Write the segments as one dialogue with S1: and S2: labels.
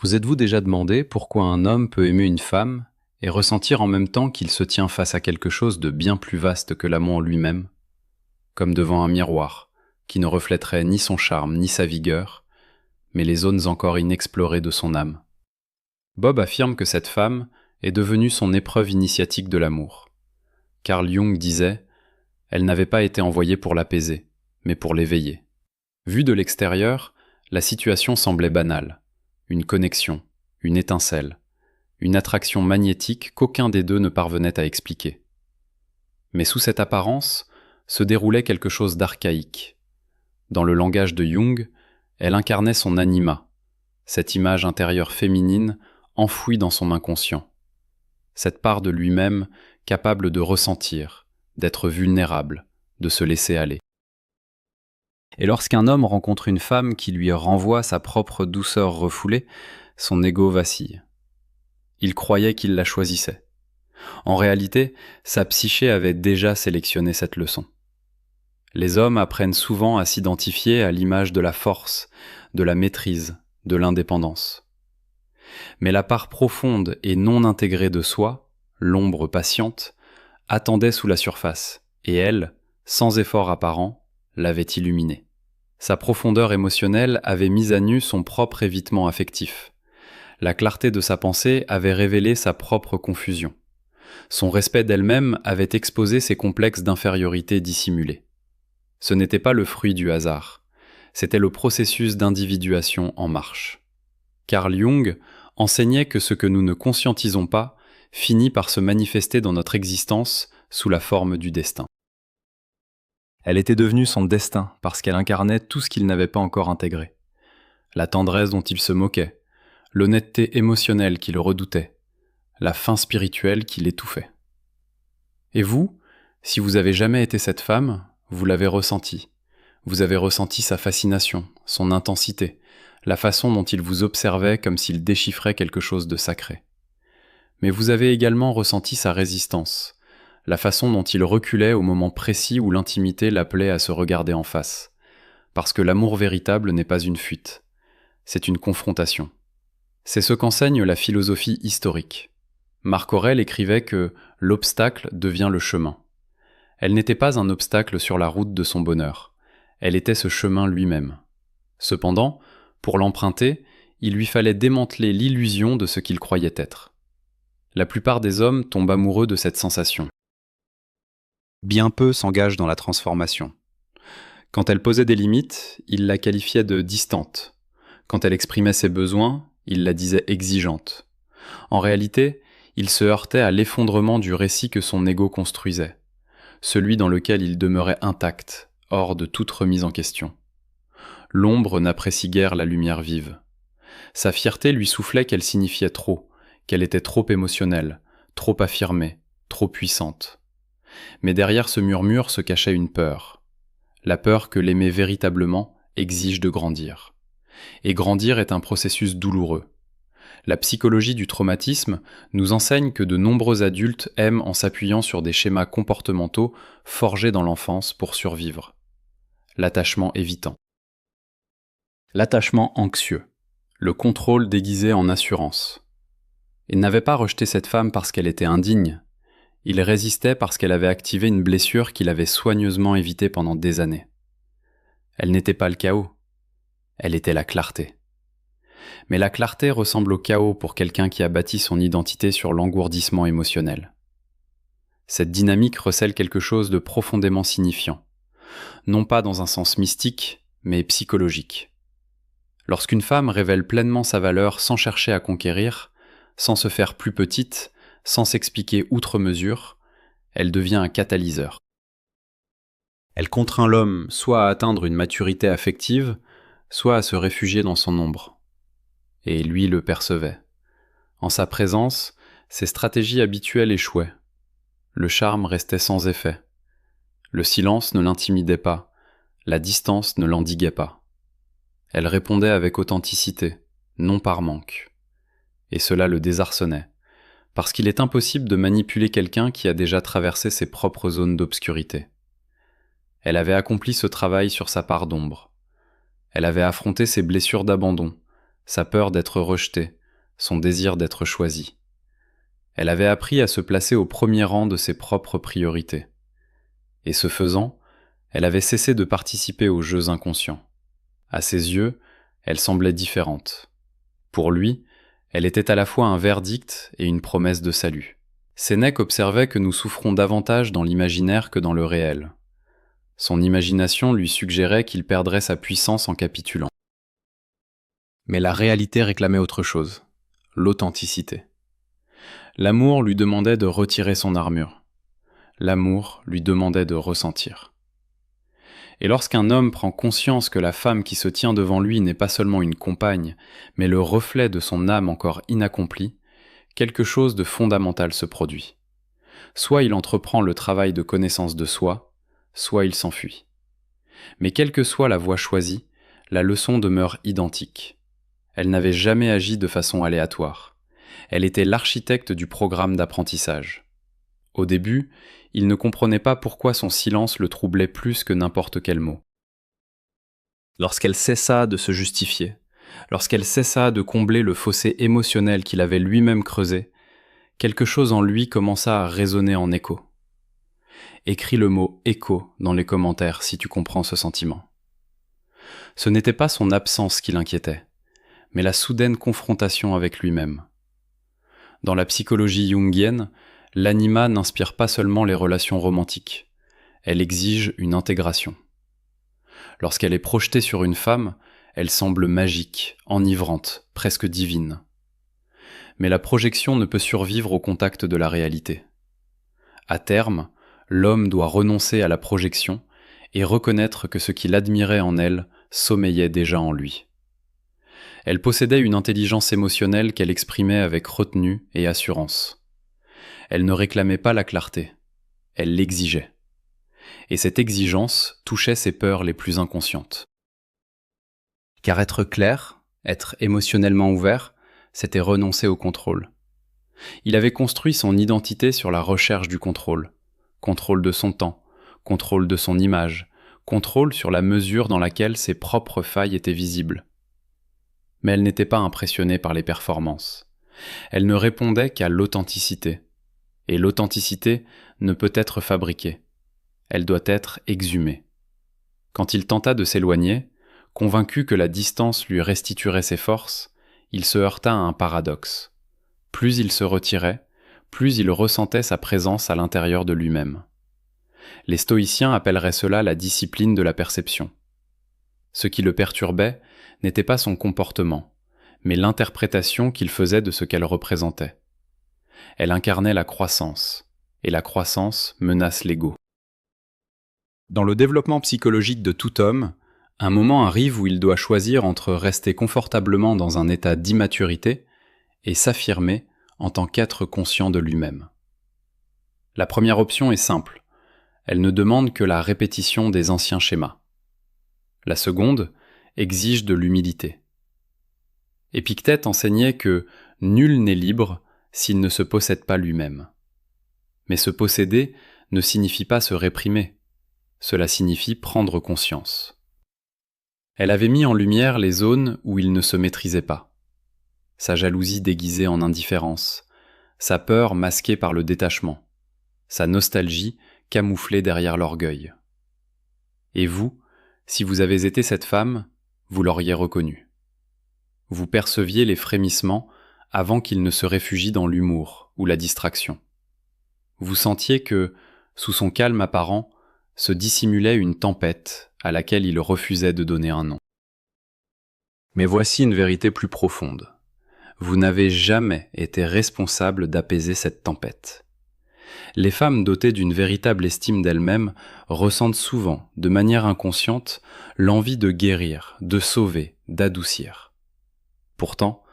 S1: Vous êtes-vous déjà demandé pourquoi un homme peut aimer une femme et ressentir en même temps qu'il se tient face à quelque chose de bien plus vaste que l'amour lui-même, comme devant un miroir qui ne reflèterait ni son charme ni sa vigueur, mais les zones encore inexplorées de son âme? Bob affirme que cette femme est devenue son épreuve initiatique de l'amour. Carl Jung disait « Elle n'avait pas été envoyée pour l'apaiser, mais pour l'éveiller ». Vue de l'extérieur, la situation semblait banale. Une connexion, une étincelle, une attraction magnétique qu'aucun des deux ne parvenait à expliquer. Mais sous cette apparence se déroulait quelque chose d'archaïque. Dans le langage de Jung, elle incarnait son anima, cette image intérieure féminine enfouie dans son inconscient. Cette part de lui-même capable de ressentir, d'être vulnérable, de se laisser aller. Et lorsqu'un homme rencontre une femme qui lui renvoie sa propre douceur refoulée, son ego vacille. Il croyait qu'il la choisissait. En réalité, sa psyché avait déjà sélectionné cette leçon. Les hommes apprennent souvent à s'identifier à l'image de la force, de la maîtrise, de l'indépendance. Mais la part profonde et non intégrée de soi, l'ombre patiente, attendait sous la surface, et elle, sans effort apparent, l'avait illuminée. Sa profondeur émotionnelle avait mis à nu son propre évitement affectif. La clarté de sa pensée avait révélé sa propre confusion. Son respect d'elle-même avait exposé ses complexes d'infériorité dissimulés. Ce n'était pas le fruit du hasard, c'était le processus d'individuation en marche. Carl Jung enseignait que ce que nous ne conscientisons pas finit par se manifester dans notre existence sous la forme du destin. Elle était devenue son destin parce qu'elle incarnait tout ce qu'il n'avait pas encore intégré. La tendresse dont il se moquait, l'honnêteté émotionnelle qui le redoutait, la faim spirituelle qui l'étouffait. Et vous, si vous avez jamais été cette femme, vous l'avez ressenti. Vous avez ressenti sa fascination, son intensité, la façon dont il vous observait comme s'il déchiffrait quelque chose de sacré. Mais vous avez également ressenti sa résistance, la façon dont il reculait au moment précis où l'intimité l'appelait à se regarder en face. Parce que l'amour véritable n'est pas une fuite, c'est une confrontation. C'est ce qu'enseigne la philosophie historique. Marc Aurèle écrivait que l'obstacle devient le chemin. Elle n'était pas un obstacle sur la route de son bonheur, elle était ce chemin lui-même. Cependant, pour l'emprunter, il lui fallait démanteler l'illusion de ce qu'il croyait être. La plupart des hommes tombent amoureux de cette sensation. Bien peu s'engagent dans la transformation. Quand elle posait des limites, il la qualifiait de distante. Quand elle exprimait ses besoins, il la disait exigeante. En réalité, il se heurtait à l'effondrement du récit que son ego construisait, celui dans lequel il demeurait intact, hors de toute remise en question. L'ombre n'apprécie guère la lumière vive. Sa fierté lui soufflait qu'elle signifiait trop, qu'elle était trop émotionnelle, trop affirmée, trop puissante. Mais derrière ce murmure se cachait une peur. La peur que l'aimer véritablement exige de grandir. Et grandir est un processus douloureux. La psychologie du traumatisme nous enseigne que de nombreux adultes aiment en s'appuyant sur des schémas comportementaux forgés dans l'enfance pour survivre. L'attachement évitant. L'attachement anxieux. Le contrôle déguisé en assurance. Il n'avait pas rejeté cette femme parce qu'elle était indigne. Il résistait parce qu'elle avait activé une blessure qu'il avait soigneusement évitée pendant des années. Elle n'était pas le chaos. Elle était la clarté. Mais la clarté ressemble au chaos pour quelqu'un qui a bâti son identité sur l'engourdissement émotionnel. Cette dynamique recèle quelque chose de profondément signifiant, non pas dans un sens mystique, mais psychologique. Lorsqu'une femme révèle pleinement sa valeur sans chercher à conquérir, sans se faire plus petite, sans s'expliquer outre mesure, elle devient un catalyseur. Elle contraint l'homme soit à atteindre une maturité affective, soit à se réfugier dans son ombre. Et lui le percevait. En sa présence, ses stratégies habituelles échouaient. Le charme restait sans effet. Le silence ne l'intimidait pas, la distance ne l'endiguait pas. Elle répondait avec authenticité, non par manque. Et cela le désarçonnait, parce qu'il est impossible de manipuler quelqu'un qui a déjà traversé ses propres zones d'obscurité. Elle avait accompli ce travail sur sa part d'ombre. Elle avait affronté ses blessures d'abandon, sa peur d'être rejetée, son désir d'être choisie. Elle avait appris à se placer au premier rang de ses propres priorités. Et ce faisant, elle avait cessé de participer aux jeux inconscients. À ses yeux, elle semblait différente. Pour lui, elle était à la fois un verdict et une promesse de salut. Sénèque observait que nous souffrons davantage dans l'imaginaire que dans le réel. Son imagination lui suggérait qu'il perdrait sa puissance en capitulant. Mais la réalité réclamait autre chose, l'authenticité. L'amour lui demandait de retirer son armure. L'amour lui demandait de ressentir. Et lorsqu'un homme prend conscience que la femme qui se tient devant lui n'est pas seulement une compagne, mais le reflet de son âme encore inaccomplie, quelque chose de fondamental se produit. Soit il entreprend le travail de connaissance de soi, soit il s'enfuit. Mais quelle que soit la voie choisie, la leçon demeure identique. Elle n'avait jamais agi de façon aléatoire. Elle était l'architecte du programme d'apprentissage. Au début, il ne comprenait pas pourquoi son silence le troublait plus que n'importe quel mot. Lorsqu'elle cessa de se justifier, lorsqu'elle cessa de combler le fossé émotionnel qu'il avait lui-même creusé, quelque chose en lui commença à résonner en écho. Écris le mot « écho » dans les commentaires si tu comprends ce sentiment. Ce n'était pas son absence qui l'inquiétait, mais la soudaine confrontation avec lui-même. Dans la psychologie jungienne, l'anima n'inspire pas seulement les relations romantiques, elle exige une intégration. Lorsqu'elle est projetée sur une femme, elle semble magique, enivrante, presque divine. Mais la projection ne peut survivre au contact de la réalité. À terme, l'homme doit renoncer à la projection et reconnaître que ce qu'il admirait en elle sommeillait déjà en lui. Elle possédait une intelligence émotionnelle qu'elle exprimait avec retenue et assurance. Elle ne réclamait pas la clarté, elle l'exigeait. Et cette exigence touchait ses peurs les plus inconscientes. Car être clair, être émotionnellement ouvert, c'était renoncer au contrôle. Il avait construit son identité sur la recherche du contrôle. Contrôle de son temps, contrôle de son image, contrôle sur la mesure dans laquelle ses propres failles étaient visibles. Mais elle n'était pas impressionnée par les performances. Elle ne répondait qu'à l'authenticité. Et l'authenticité ne peut être fabriquée. Elle doit être exhumée. Quand il tenta de s'éloigner, convaincu que la distance lui restituerait ses forces, il se heurta à un paradoxe. Plus il se retirait, plus il ressentait sa présence à l'intérieur de lui-même. Les stoïciens appelleraient cela la discipline de la perception. Ce qui le perturbait n'était pas son comportement, mais l'interprétation qu'il faisait de ce qu'elle représentait. Elle incarnait la croissance, et la croissance menace l'ego. Dans le développement psychologique de tout homme, un moment arrive où il doit choisir entre rester confortablement dans un état d'immaturité et s'affirmer en tant qu'être conscient de lui-même. La première option est simple, elle ne demande que la répétition des anciens schémas. La seconde exige de l'humilité. Épictète enseignait que nul n'est libre s'il ne se possède pas lui-même. Mais se posséder ne signifie pas se réprimer, cela signifie prendre conscience. Elle avait mis en lumière les zones où il ne se maîtrisait pas. Sa jalousie déguisée en indifférence, sa peur masquée par le détachement, sa nostalgie camouflée derrière l'orgueil. Et vous, si vous avez été cette femme, vous l'auriez reconnue. Vous perceviez les frémissements avant qu'ils ne se réfugient dans l'humour ou la distraction. Vous sentiez que, sous son calme apparent, se dissimulait une tempête à laquelle il refusait de donner un nom. Mais voici une vérité plus profonde. Vous n'avez jamais été responsable d'apaiser cette tempête. Les femmes dotées d'une véritable estime d'elles-mêmes ressentent souvent, de manière inconsciente, l'envie de guérir, de sauver, d'adoucir. Pourtant,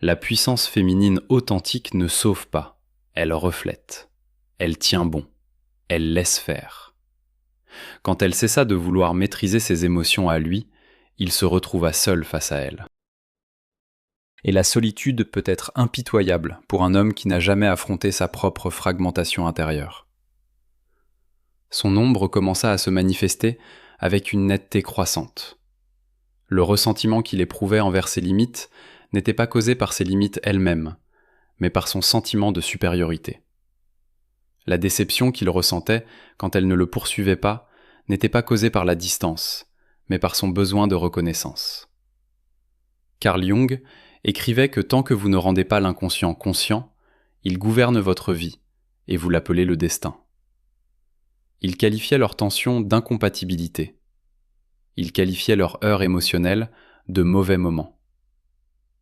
S1: la puissance féminine authentique ne sauve pas, elle reflète, elle tient bon, elle laisse faire. Quand elle cessa de vouloir maîtriser ses émotions à lui, il se retrouva seul face à elle. Et la solitude peut être impitoyable pour un homme qui n'a jamais affronté sa propre fragmentation intérieure. Son ombre commença à se manifester avec une netteté croissante. Le ressentiment qu'il éprouvait envers ses limites n'était pas causée par ses limites elles-mêmes, mais par son sentiment de supériorité. La déception qu'il ressentait quand elle ne le poursuivait pas n'était pas causée par la distance, mais par son besoin de reconnaissance. Carl Jung écrivait que tant que vous ne rendez pas l'inconscient conscient, il gouverne votre vie, et vous l'appelez le destin. Il qualifiait leur tension d'incompatibilité. Il qualifiait leur heurt émotionnelle de mauvais moments.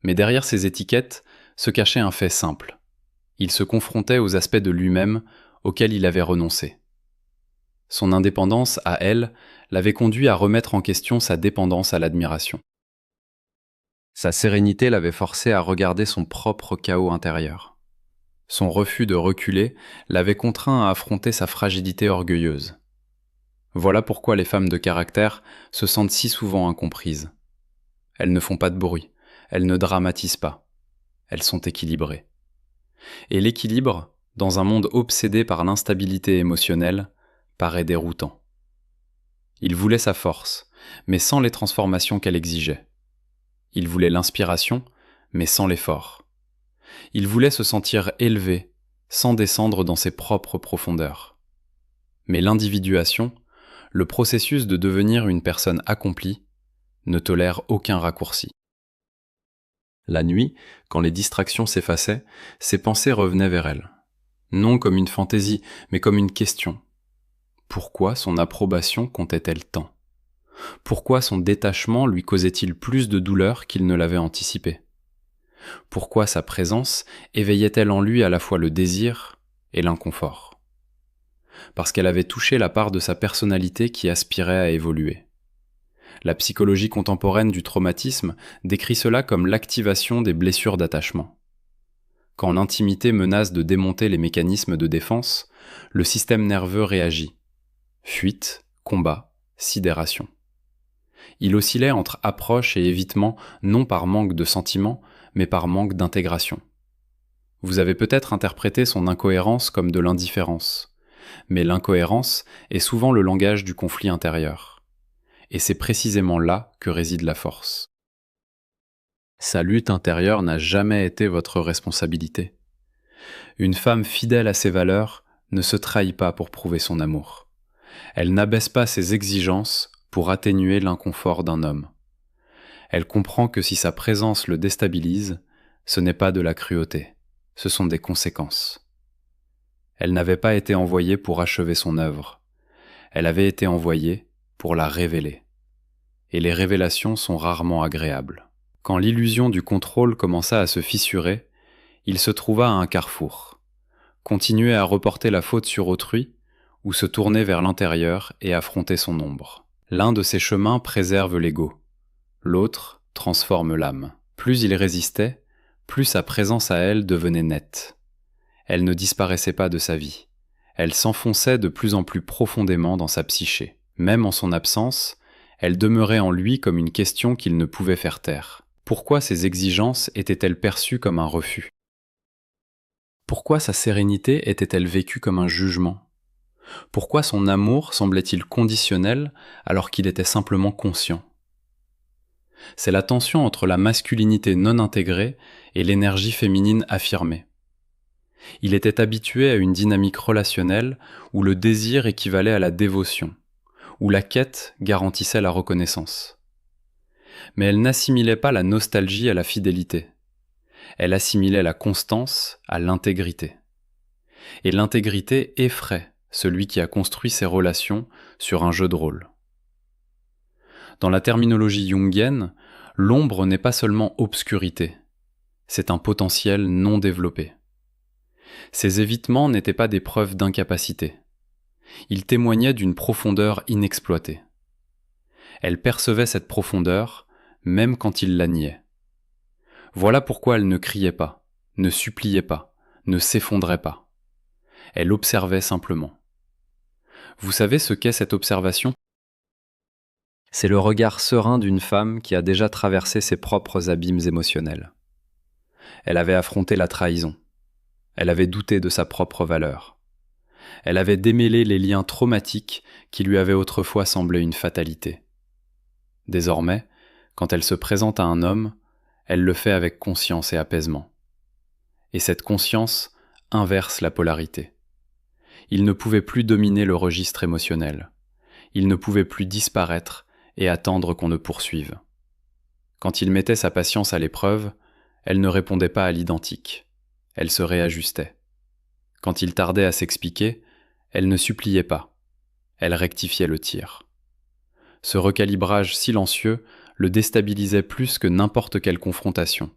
S1: Mais derrière ces étiquettes se cachait un fait simple. Il se confrontait aux aspects de lui-même auxquels il avait renoncé. Son indépendance à elle l'avait conduit à remettre en question sa dépendance à l'admiration. Sa sérénité l'avait forcé à regarder son propre chaos intérieur. Son refus de reculer l'avait contraint à affronter sa fragilité orgueilleuse. Voilà pourquoi les femmes de caractère se sentent si souvent incomprises. Elles ne font pas de bruit, elles ne dramatisent pas. Elles sont équilibrées. Et l'équilibre, dans un monde obsédé par l'instabilité émotionnelle, paraît déroutant. Il voulait sa force, mais sans les transformations qu'elle exigeait. Il voulait l'inspiration, mais sans l'effort. Il voulait se sentir élevé, sans descendre dans ses propres profondeurs. Mais l'individuation, le processus de devenir une personne accomplie, ne tolère aucun raccourci. La nuit, quand les distractions s'effaçaient, ses pensées revenaient vers elle. Non comme une fantaisie, mais comme une question. Pourquoi son approbation comptait-elle tant ? Pourquoi son détachement lui causait-il plus de douleur qu'il ne l'avait anticipé ? Pourquoi sa présence éveillait-elle en lui à la fois le désir et l'inconfort ? Parce qu'elle avait touché la part de sa personnalité qui aspirait à évoluer. La psychologie contemporaine du traumatisme décrit cela comme l'activation des blessures d'attachement. Quand l'intimité menace de démonter les mécanismes de défense, le système nerveux réagit. Fuite, combat, sidération. Il oscillait entre approche et évitement non par manque de sentiment, mais par manque d'intégration. Vous avez peut-être interprété son incohérence comme de l'indifférence, mais l'incohérence est souvent le langage du conflit intérieur. Et c'est précisément là que réside la force. Sa lutte intérieure n'a jamais été votre responsabilité. Une femme fidèle à ses valeurs ne se trahit pas pour prouver son amour. Elle n'abaisse pas ses exigences pour atténuer l'inconfort d'un homme. Elle comprend que si sa présence le déstabilise, ce n'est pas de la cruauté, ce sont des conséquences. Elle n'avait pas été envoyée pour achever son œuvre. Elle avait été envoyée pour la révéler. Et les révélations sont rarement agréables. Quand l'illusion du contrôle commença à se fissurer, il se trouva à un carrefour. Continuer à reporter la faute sur autrui, ou se tourner vers l'intérieur et affronter son ombre. L'un de ces chemins préserve l'ego. L'autre transforme l'âme. Plus il résistait, plus sa présence à elle devenait nette. Elle ne disparaissait pas de sa vie. Elle s'enfonçait de plus en plus profondément dans sa psyché. Même en son absence, elle demeurait en lui comme une question qu'il ne pouvait faire taire. Pourquoi ses exigences étaient-elles perçues comme un refus ? Pourquoi sa sérénité était-elle vécue comme un jugement ? Pourquoi son amour semblait-il conditionnel alors qu'il était simplement conscient ? C'est la tension entre la masculinité non intégrée et l'énergie féminine affirmée. Il était habitué à une dynamique relationnelle où le désir équivalait à la dévotion, où la quête garantissait la reconnaissance. Mais elle n'assimilait pas la nostalgie à la fidélité. Elle assimilait la constance à l'intégrité. Et l'intégrité effraie celui qui a construit ses relations sur un jeu de rôle. Dans la terminologie jungienne, l'ombre n'est pas seulement obscurité, c'est un potentiel non développé. Ces évitements n'étaient pas des preuves d'incapacité. Ils témoignaient d'une profondeur inexploitée. Elle percevait cette profondeur, même quand il la niait. Voilà pourquoi elle ne criait pas, ne suppliait pas, ne s'effondrait pas. Elle observait simplement. Vous savez ce qu'est cette observation ? C'est le regard serein d'une femme qui a déjà traversé ses propres abîmes émotionnels. Elle avait affronté la trahison. Elle avait douté de sa propre valeur. Elle avait démêlé les liens traumatiques qui lui avaient autrefois semblé une fatalité. Désormais, quand elle se présente à un homme, Elle le fait avec conscience et apaisement. Et cette conscience inverse la polarité. Il ne pouvait plus dominer le registre émotionnel. Il ne pouvait plus disparaître et attendre qu'on le poursuive. Quand il mettait sa patience à l'épreuve, elle ne répondait pas à l'identique. Elle se réajustait. Quand il tardait à s'expliquer, elle ne suppliait pas. Elle rectifiait le tir. Ce recalibrage silencieux le déstabilisait plus que n'importe quelle confrontation,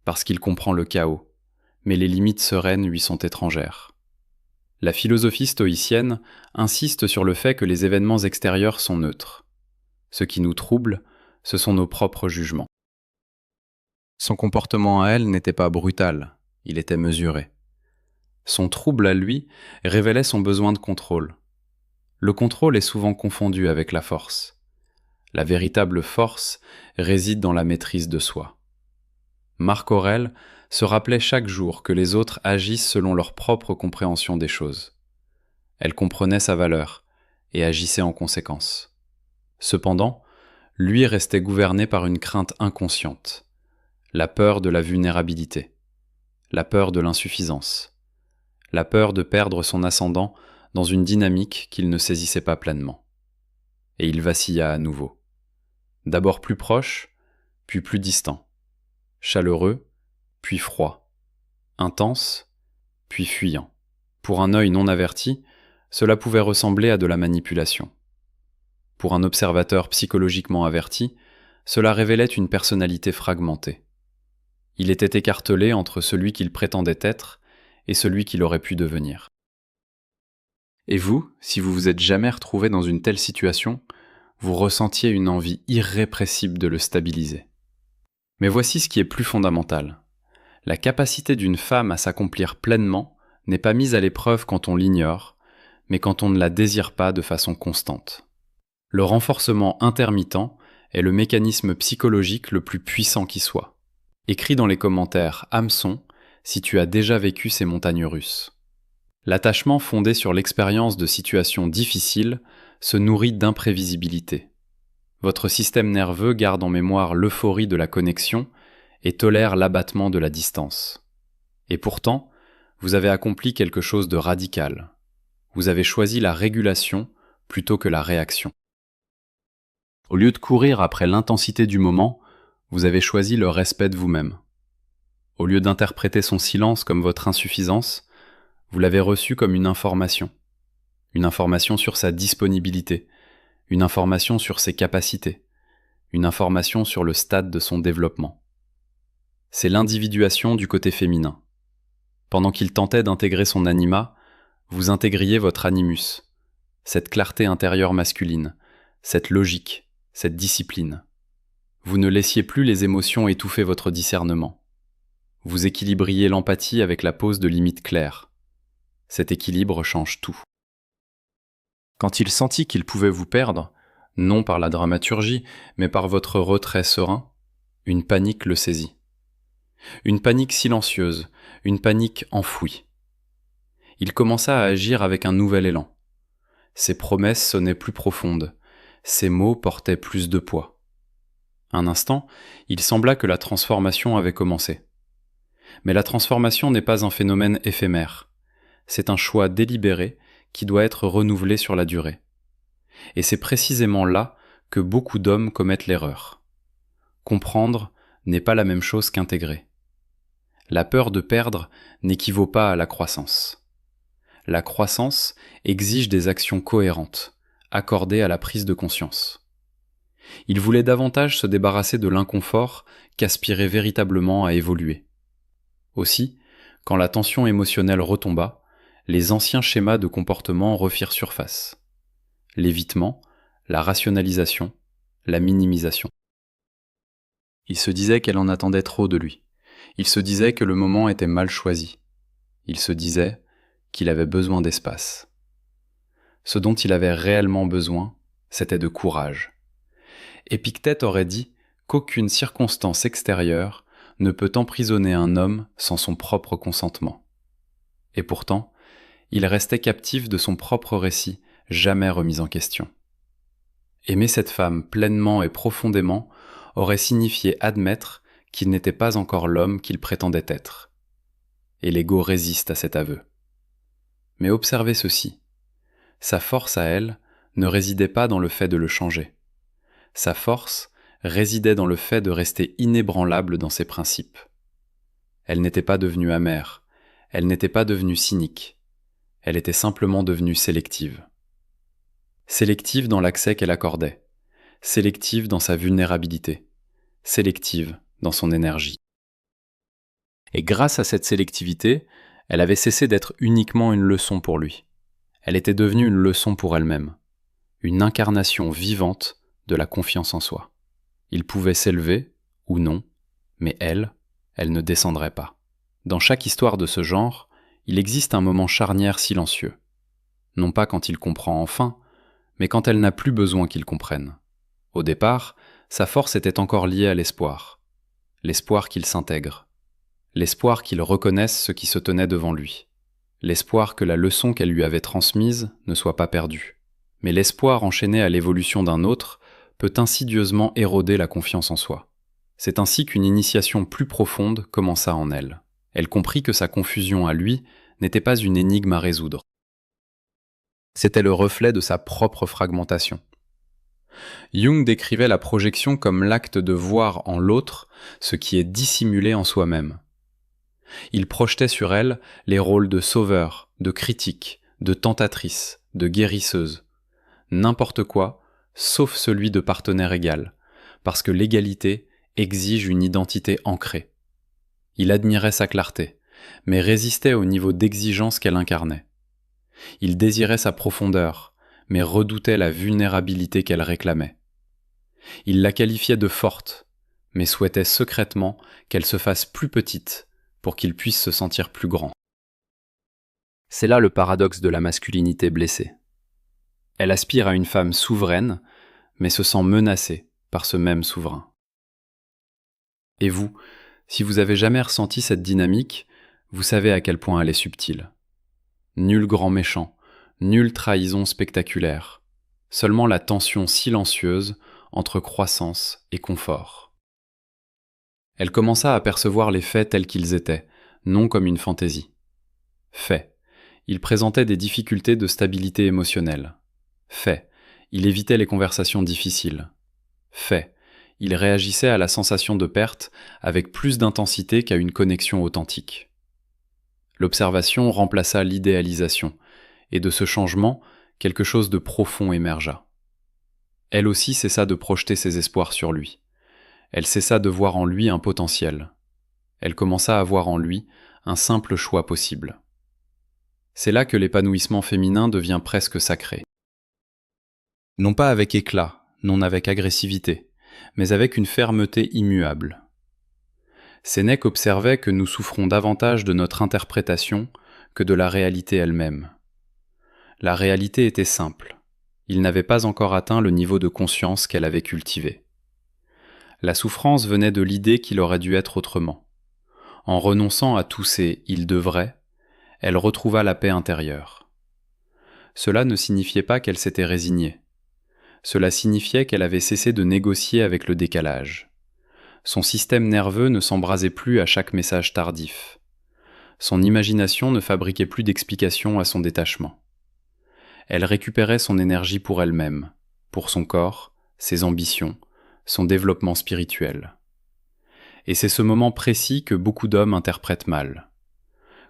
S1: parce qu'il comprend le chaos, mais les limites sereines lui sont étrangères. La philosophie stoïcienne insiste sur le fait que les événements extérieurs sont neutres. Ce qui nous trouble, ce sont nos propres jugements. Son comportement à elle n'était pas brutal, il était mesuré. Son trouble à lui révélait son besoin de contrôle. Le contrôle est souvent confondu avec la force. La véritable force réside dans la maîtrise de soi. Marc Aurèle se rappelait chaque jour que les autres agissent selon leur propre compréhension des choses. Elle comprenait sa valeur et agissait en conséquence. Cependant, lui restait gouverné par une crainte inconsciente, la peur de la vulnérabilité, la peur de l'insuffisance, la peur de perdre son ascendant dans une dynamique qu'il ne saisissait pas pleinement. Et il vacilla à nouveau. D'abord plus proche, puis plus distant, chaleureux, puis froid, intense, puis fuyant. Pour un œil non averti, cela pouvait ressembler à de la manipulation. Pour un observateur psychologiquement averti, cela révélait une personnalité fragmentée. Il était écartelé entre celui qu'il prétendait être et celui qu'il aurait pu devenir. Et vous, si vous vous êtes jamais retrouvé dans une telle situation, vous ressentiez une envie irrépressible de le stabiliser. Mais voici ce qui est plus fondamental. La capacité d'une femme à s'accomplir pleinement n'est pas mise à l'épreuve quand on l'ignore, mais quand on ne la désire pas de façon constante. Le renforcement intermittent est le mécanisme psychologique le plus puissant qui soit. Écris dans les commentaires « hameçon » si tu as déjà vécu ces montagnes russes. L'attachement fondé sur l'expérience de situations difficiles se nourrit d'imprévisibilité. Votre système nerveux garde en mémoire l'euphorie de la connexion et tolère l'abattement de la distance. Et pourtant, vous avez accompli quelque chose de radical. Vous avez choisi la régulation plutôt que la réaction. Au lieu de courir après l'intensité du moment, vous avez choisi le respect de vous-même. Au lieu d'interpréter son silence comme votre insuffisance, vous l'avez reçu comme une information sur sa disponibilité, une information sur ses capacités, une information sur le stade de son développement. C'est l'individuation du côté féminin. Pendant qu'il tentait d'intégrer son anima, vous intégriez votre animus, cette clarté intérieure masculine, cette logique, cette discipline. Vous ne laissiez plus les émotions étouffer votre discernement. Vous équilibriez l'empathie avec la pose de limites claires. Cet équilibre change tout. Quand il sentit qu'il pouvait vous perdre, non par la dramaturgie, mais par votre retrait serein, une panique le saisit. Une panique silencieuse, une panique enfouie. Il commença à agir avec un nouvel élan. Ses promesses sonnaient plus profondes, ses mots portaient plus de poids. Un instant, il sembla que la transformation avait commencé. Mais la transformation n'est pas un phénomène éphémère. C'est un choix délibéré qui doit être renouvelé sur la durée. Et c'est précisément là que beaucoup d'hommes commettent l'erreur. Comprendre n'est pas la même chose qu'intégrer. La peur de perdre n'équivaut pas à la croissance. La croissance exige des actions cohérentes, accordées à la prise de conscience. Il voulait davantage se débarrasser de l'inconfort qu'aspirer véritablement à évoluer. Aussi, quand la tension émotionnelle retomba, les anciens schémas de comportement refirent surface. L'évitement, la rationalisation, la minimisation. Il se disait qu'elle en attendait trop de lui. Il se disait que le moment était mal choisi. Il se disait qu'il avait besoin d'espace. Ce dont il avait réellement besoin, c'était de courage. Épictète aurait dit qu'aucune circonstance extérieure ne peut emprisonner un homme sans son propre consentement. Et pourtant, il restait captif de son propre récit, jamais remis en question. Aimer cette femme pleinement et profondément aurait signifié admettre qu'il n'était pas encore l'homme qu'il prétendait être. Et l'ego résiste à cet aveu. Mais observez ceci. Sa force à elle ne résidait pas dans le fait de le changer. Sa force résidait dans le fait de rester inébranlable dans ses principes. Elle n'était pas devenue amère, elle n'était pas devenue cynique, elle était simplement devenue sélective. Sélective dans l'accès qu'elle accordait, sélective dans sa vulnérabilité, sélective dans son énergie. Et grâce à cette sélectivité, elle avait cessé d'être uniquement une leçon pour lui. Elle était devenue une leçon pour elle-même, une incarnation vivante de la confiance en soi. Il pouvait s'élever, ou non, mais elle ne descendrait pas. Dans chaque histoire de ce genre, il existe un moment charnière silencieux. Non pas quand il comprend enfin, mais quand elle n'a plus besoin qu'il comprenne. Au départ, sa force était encore liée à l'espoir. L'espoir qu'il s'intègre. L'espoir qu'il reconnaisse ce qui se tenait devant lui. L'espoir que la leçon qu'elle lui avait transmise ne soit pas perdue. Mais l'espoir enchaîné à l'évolution d'un autre peut insidieusement éroder la confiance en soi. C'est ainsi qu'une initiation plus profonde commença en elle. Elle comprit que sa confusion à lui n'était pas une énigme à résoudre. C'était le reflet de sa propre fragmentation. Jung décrivait la projection comme l'acte de voir en l'autre ce qui est dissimulé en soi-même. Il projetait sur elle les rôles de sauveur, de critique, de tentatrice, de guérisseuse. N'importe quoi, sauf celui de partenaire égal, parce que l'égalité exige une identité ancrée. Il admirait sa clarté, mais résistait au niveau d'exigence qu'elle incarnait. Il désirait sa profondeur, mais redoutait la vulnérabilité qu'elle réclamait. Il la qualifiait de forte, mais souhaitait secrètement qu'elle se fasse plus petite pour qu'il puisse se sentir plus grand. C'est là le paradoxe de la masculinité blessée. Elle aspire à une femme souveraine, mais se sent menacée par ce même souverain. Et vous, si vous avez jamais ressenti cette dynamique, vous savez à quel point elle est subtile. Nul grand méchant, nulle trahison spectaculaire, seulement la tension silencieuse entre croissance et confort. Elle commença à percevoir les faits tels qu'ils étaient, non comme une fantaisie. Faits. Il présentait des difficultés de stabilité émotionnelle. Fait, il évitait les conversations difficiles. Fait, il réagissait à la sensation de perte avec plus d'intensité qu'à une connexion authentique. L'observation remplaça l'idéalisation, et de ce changement, quelque chose de profond émergea. Elle aussi cessa de projeter ses espoirs sur lui. Elle cessa de voir en lui un potentiel. Elle commença à voir en lui un simple choix possible. C'est là que l'épanouissement féminin devient presque sacré. Non pas avec éclat, non avec agressivité, mais avec une fermeté immuable. Sénèque observait que nous souffrons davantage de notre interprétation que de la réalité elle-même. La réalité était simple. Il n'avait pas encore atteint le niveau de conscience qu'elle avait cultivé. La souffrance venait de l'idée qu'il aurait dû être autrement. En renonçant à tous ces « il devrait », elle retrouva la paix intérieure. Cela ne signifiait pas qu'elle s'était résignée. Cela signifiait qu'elle avait cessé de négocier avec le décalage. Son système nerveux ne s'embrasait plus à chaque message tardif. Son imagination ne fabriquait plus d'explications à son détachement. Elle récupérait son énergie pour elle-même, pour son corps, ses ambitions, son développement spirituel. Et c'est ce moment précis que beaucoup d'hommes interprètent mal.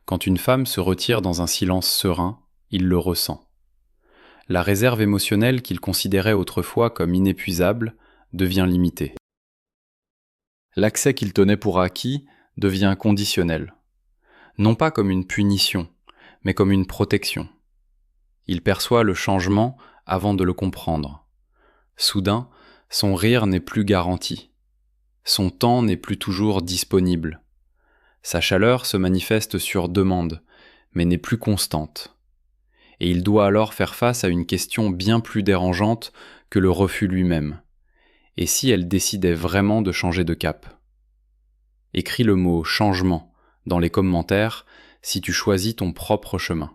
S1: Quand une femme se retire dans un silence serein, il le ressent. La réserve émotionnelle qu'il considérait autrefois comme inépuisable devient limitée. L'accès qu'il tenait pour acquis devient conditionnel. Non pas comme une punition, mais comme une protection. Il perçoit le changement avant de le comprendre. Soudain, son rire n'est plus garanti. Son temps n'est plus toujours disponible. Sa chaleur se manifeste sur demande, mais n'est plus constante. Et il doit alors faire face à une question bien plus dérangeante que le refus lui-même. Et si elle décidait vraiment de changer de cap ? Écris le mot « changement » dans les commentaires si tu choisis ton propre chemin.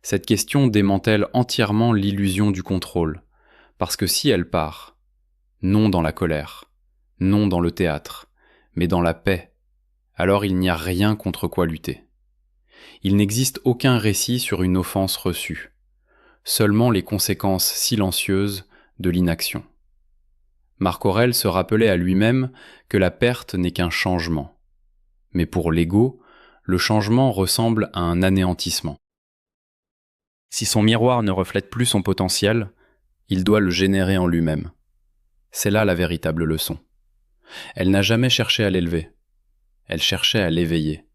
S1: Cette question démantèle entièrement l'illusion du contrôle, parce que si elle part, non dans la colère, non dans le théâtre, mais dans la paix, alors il n'y a rien contre quoi lutter. Il n'existe aucun récit sur une offense reçue, seulement les conséquences silencieuses de l'inaction. Marc Aurèle se rappelait à lui-même que la perte n'est qu'un changement. Mais pour l'ego, le changement ressemble à un anéantissement. Si son miroir ne reflète plus son potentiel, il doit le générer en lui-même. C'est là la véritable leçon. Elle n'a jamais cherché à l'élever. Elle cherchait à l'éveiller.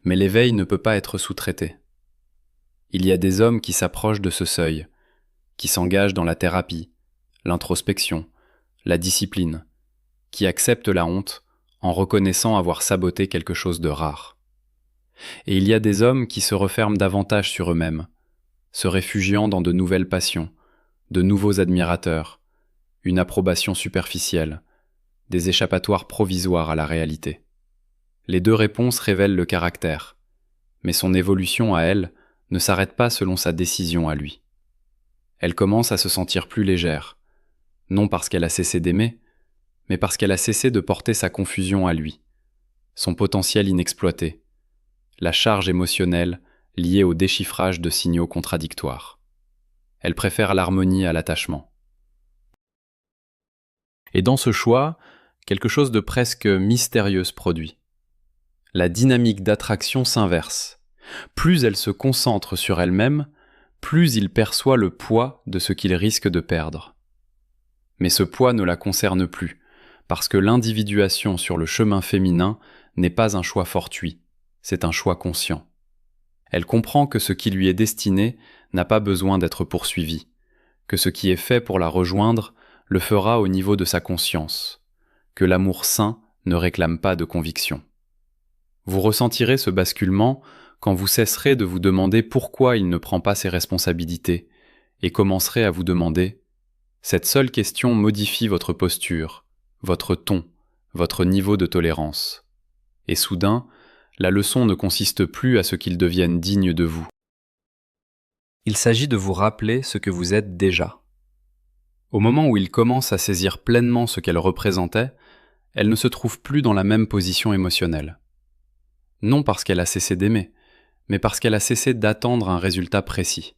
S1: Mais l'éveil ne peut pas être sous-traité. Il y a des hommes qui s'approchent de ce seuil, qui s'engagent dans la thérapie, l'introspection, la discipline, qui acceptent la honte en reconnaissant avoir saboté quelque chose de rare. Et il y a des hommes qui se referment davantage sur eux-mêmes, se réfugiant dans de nouvelles passions, de nouveaux admirateurs, une approbation superficielle, des échappatoires provisoires à la réalité. Les deux réponses révèlent le caractère, mais son évolution à elle ne s'arrête pas selon sa décision à lui. Elle commence à se sentir plus légère, non parce qu'elle a cessé d'aimer, mais parce qu'elle a cessé de porter sa confusion à lui, son potentiel inexploité, la charge émotionnelle liée au déchiffrage de signaux contradictoires. Elle préfère l'harmonie à l'attachement. Et dans ce choix, quelque chose de presque mystérieux se produit. La dynamique d'attraction s'inverse. Plus elle se concentre sur elle-même, plus il perçoit le poids de ce qu'il risque de perdre. Mais ce poids ne la concerne plus, parce que l'individuation sur le chemin féminin n'est pas un choix fortuit, c'est un choix conscient. Elle comprend que ce qui lui est destiné n'a pas besoin d'être poursuivi, que ce qui est fait pour la rejoindre le fera au niveau de sa conscience, que l'amour sain ne réclame pas de conviction. Vous ressentirez ce basculement quand vous cesserez de vous demander pourquoi il ne prend pas ses responsabilités et commencerez à vous demander « Cette seule question modifie votre posture, votre ton, votre niveau de tolérance. » Et soudain, la leçon ne consiste plus à ce qu'il devienne digne de vous. Il s'agit de vous rappeler ce que vous êtes déjà. Au moment où il commence à saisir pleinement ce qu'elle représentait, elle ne se trouve plus dans la même position émotionnelle. Non parce qu'elle a cessé d'aimer, mais parce qu'elle a cessé d'attendre un résultat précis.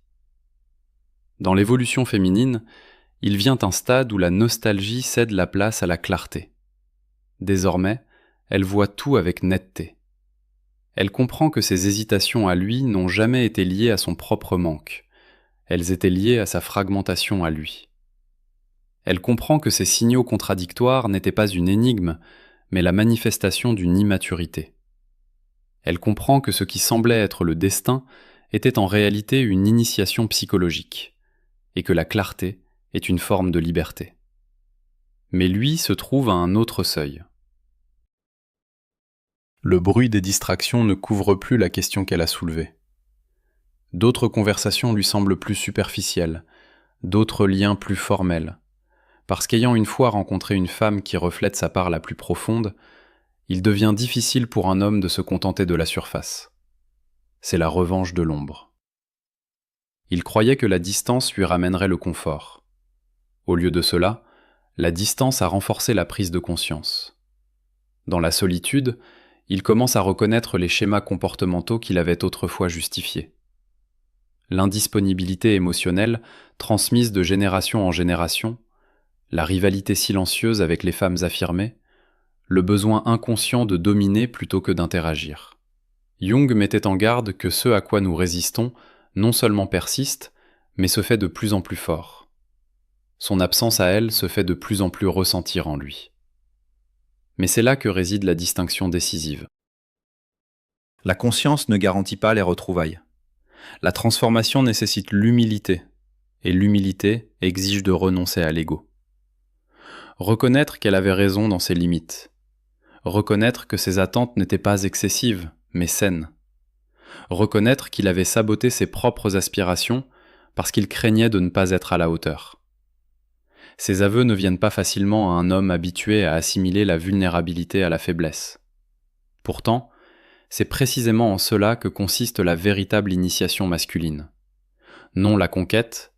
S1: Dans l'évolution féminine, il vient un stade où la nostalgie cède la place à la clarté. Désormais, elle voit tout avec netteté. Elle comprend que ses hésitations à lui n'ont jamais été liées à son propre manque. Elles étaient liées à sa fragmentation à lui. Elle comprend que ces signaux contradictoires n'étaient pas une énigme, mais la manifestation d'une immaturité. Elle comprend que ce qui semblait être le destin était en réalité une initiation psychologique, et que la clarté est une forme de liberté. Mais lui se trouve à un autre seuil. Le bruit des distractions ne couvre plus la question qu'elle a soulevée. D'autres conversations lui semblent plus superficielles, d'autres liens plus formels, parce qu'ayant une fois rencontré une femme qui reflète sa part la plus profonde, il devient difficile pour un homme de se contenter de la surface. C'est la revanche de l'ombre. Il croyait que la distance lui ramènerait le confort. Au lieu de cela, la distance a renforcé la prise de conscience. Dans la solitude, il commence à reconnaître les schémas comportementaux qu'il avait autrefois justifiés. L'indisponibilité émotionnelle, transmise de génération en génération, la rivalité silencieuse avec les femmes affirmées, le besoin inconscient de dominer plutôt que d'interagir. Jung mettait en garde que ce à quoi nous résistons non seulement persiste, mais se fait de plus en plus fort. Son absence à elle se fait de plus en plus ressentir en lui. Mais c'est là que réside la distinction décisive. La conscience ne garantit pas les retrouvailles. La transformation nécessite l'humilité, et l'humilité exige de renoncer à l'ego. Reconnaître qu'elle avait raison dans ses limites. Reconnaître que ses attentes n'étaient pas excessives, mais saines. Reconnaître qu'il avait saboté ses propres aspirations parce qu'il craignait de ne pas être à la hauteur. Ces aveux ne viennent pas facilement à un homme habitué à assimiler la vulnérabilité à la faiblesse. Pourtant, c'est précisément en cela que consiste la véritable initiation masculine. Non la conquête,